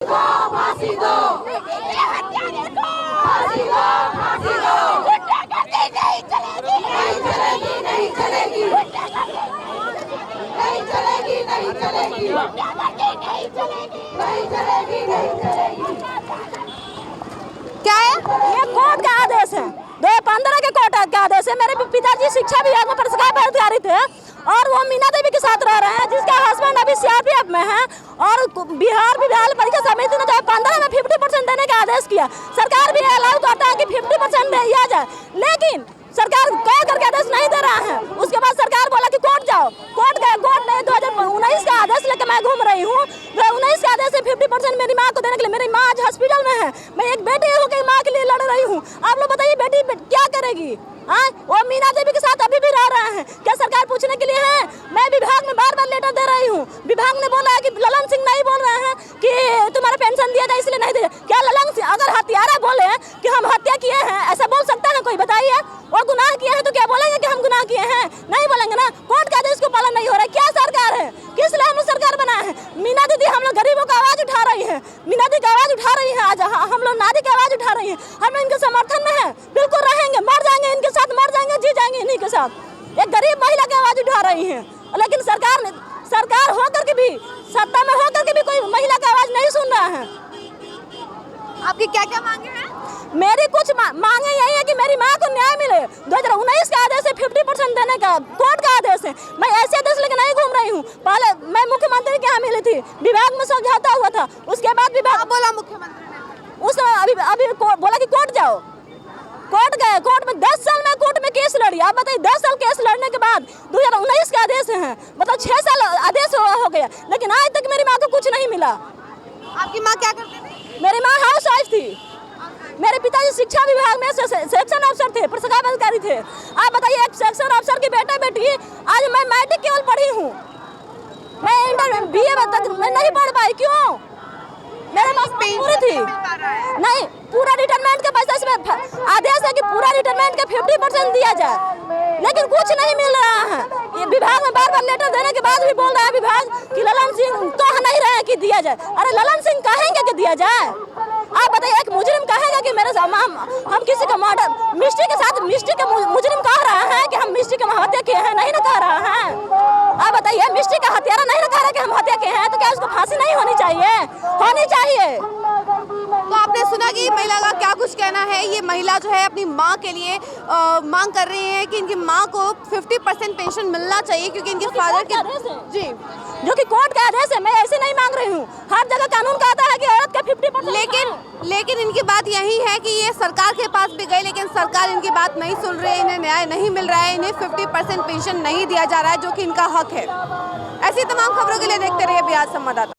फांसी दो, फांसी दो, फांसी दो। गुंडागर्दी नहीं चलेगी, नहीं चलेगी, नहीं चलेगी, नहीं चलेगी, नहीं चलेगी, गुंडागर्दी नहीं चलेगी, नहीं चलेगी, नहीं चलेगी। क्या है? ये कोर्ट का आदेश है, 2015 के कोर्ट का आदेश है। मेरे पिताजी शिक्षा विभाग में पत्रकार अधिकारी थे और वो मीना देवी के साथ रह रहे हैं, जिसका हस्बैंड अभी सीआरपीएफ में है। और बिहार विद्यालय परीक्षा समिति ने 2015 में 50% देने का आदेश किया। सरकार भी अलाउ करता है कि 50% दिया जाए, लेकिन सरकार कह करके आदेश नहीं दे रहा है। उसके बाद सरकार बोला कि कोर्ट जाओ, कोर्ट गए, कोर्ट ने 2019 का आदेश लेकर मैं घूम रही हूँ। 2019 का आदेश है 50% मेरी माँ को देने के लिए। मेरी माँ आज हॉस्पिटल में है, मैं एक बेटी हूँ कि माँ के लिए लड़ रही हूँ। आप लोग बताइए बेटी क्या करेगी? वो मीना देवी के साथ अभी भी रह रहे हैं। क्या सरकार पूछने के लिए है? मैं विभाग में बार बार लेटर दे रही हूँ। विभाग ने बोला है कि ललन सिंह नहीं बोल रहे हैं कि तुम्हारा पेंशन दिया जाए, इसलिए नहीं दिया। क्या ललन सिंह अगर हत्यारा बोले कि हम हत्या किए हैं, ऐसा बोल सकता है कोई? बताइए। और गुनाह किए हैं तो क्या बोलेंगे कि हम गुनाह किए हैं? नहीं बोलेंगे ना। कोर्ट का आदेश को पालन नहीं हो रहा है। क्या सरकार है? किस लिए हम लोग सरकार बनाए हैं? मीना दीदी हम लोग गरीबों का आवाज उठा रही है, मीना दीदी की आवाज उठा रही है। आज हम लोग नारी की आवाज उठा रही है। हम लोग इनके समर्थन में है, बिल्कुल रहेंगे, मर जाएंगे इनके साथ, मर जाएंगे, जी जाएंगे इन्हीं के साथ। एक गरीब महिला की आवाज उठा रही है, लेकिन सरकार होकर के भी, सत्ता में होकर के भी कोई महिला की आवाज नहीं सुन रहा है। आपकी क्या क्या मांगे हैं? मेरी कुछ मांगे यही है कि मेरी माँ को न्याय मिले। 2019 का आदेश है 50% देने का, कोर्ट का आदेश है। मैं ऐसे आदेश लेकर नहीं घूम रही हूँ। पहले मैं मुख्यमंत्री के यहाँ मिली थी, विभाग में समझौता हुआ था। उसके बाद विभाग बोला मुख्यमंत्री ने, उस अभी बोला कि कोर्ट जाओ। कोर्ट गए, कोर्ट में 10 साल में कोर्ट में केस लड़ी। आप बताइए, 10 साल केस लड़ने के बाद 2019 का आदेश है, मतलब 6 साल आदेश हो गया, लेकिन आज तक मेरी माँ को कुछ नहीं मिला। आपकी माँ क्या करती थी? मेरी माँ हाउस वाइफ थी। मेरे पिताजी शिक्षा विभाग में सेक्शन अफसर थे, प्रशासन अधिकारी थे। आप बताइए, एक सेक्शन अफसर की बेटा बेटी, आज मैं मैट्रिक केवल पढ़ी हूँ, मैं इंटर बीए तक मैं नहीं पढ़ पाई। क्यों? मेरे पास पूरी थी नहीं, पूरा रिटायरमेंट का पैसा इसमें आदेश है कि पूरा रिटायरमेंट का 50% दिया जाए, लेकिन कुछ नहीं मिल रहा है। ये विभाग में बार बार लेटर देने के बाद भी बोल रहा है विभाग कि ललन सिंह कह नहीं रहे कि दिया जाए। अरे ललन सिंह कहेंगे कि दिया जाए? आप बताइए, एक मुजरिम कहेगा कि मेरे हम किसी का मर्डर, मिस्टी के साथ मिस्टी का मुजरिम कह रहा है कि हम मिस्टी का हत्या किए हैं? नहीं ना कह रहा है। आप बताइए, मिस्टी का हत्यारा नहीं ना कह रहा कि हम हत्या किए हैं, तो क्या उसको फांसी नहीं होनी चाहिए? होनी चाहिए। तो आपने सुना कि महिला का क्या कुछ कहना है। ये महिला जो है अपनी माँ के लिए मांग कर रही है कि इनकी माँ को 50% पेंशन मिलना चाहिए, क्योंकि इनके फादर के जी, जो कि कोर्ट का आदेश है। मैं ऐसे नहीं मांग रही हूँ, हर जगह कानून कहता है कि औरत का 50%। लेकिन इनकी बात यही है कि ये सरकार के पास भी गए, लेकिन सरकार इनकी बात नहीं सुन रही है, इन्हें न्याय नहीं मिल रहा है, इन्हें 50% पेंशन नहीं दिया जा रहा है, जो कि इनका हक है। ऐसी तमाम खबरों के लिए देखते रहिए बिहार संवाददाता।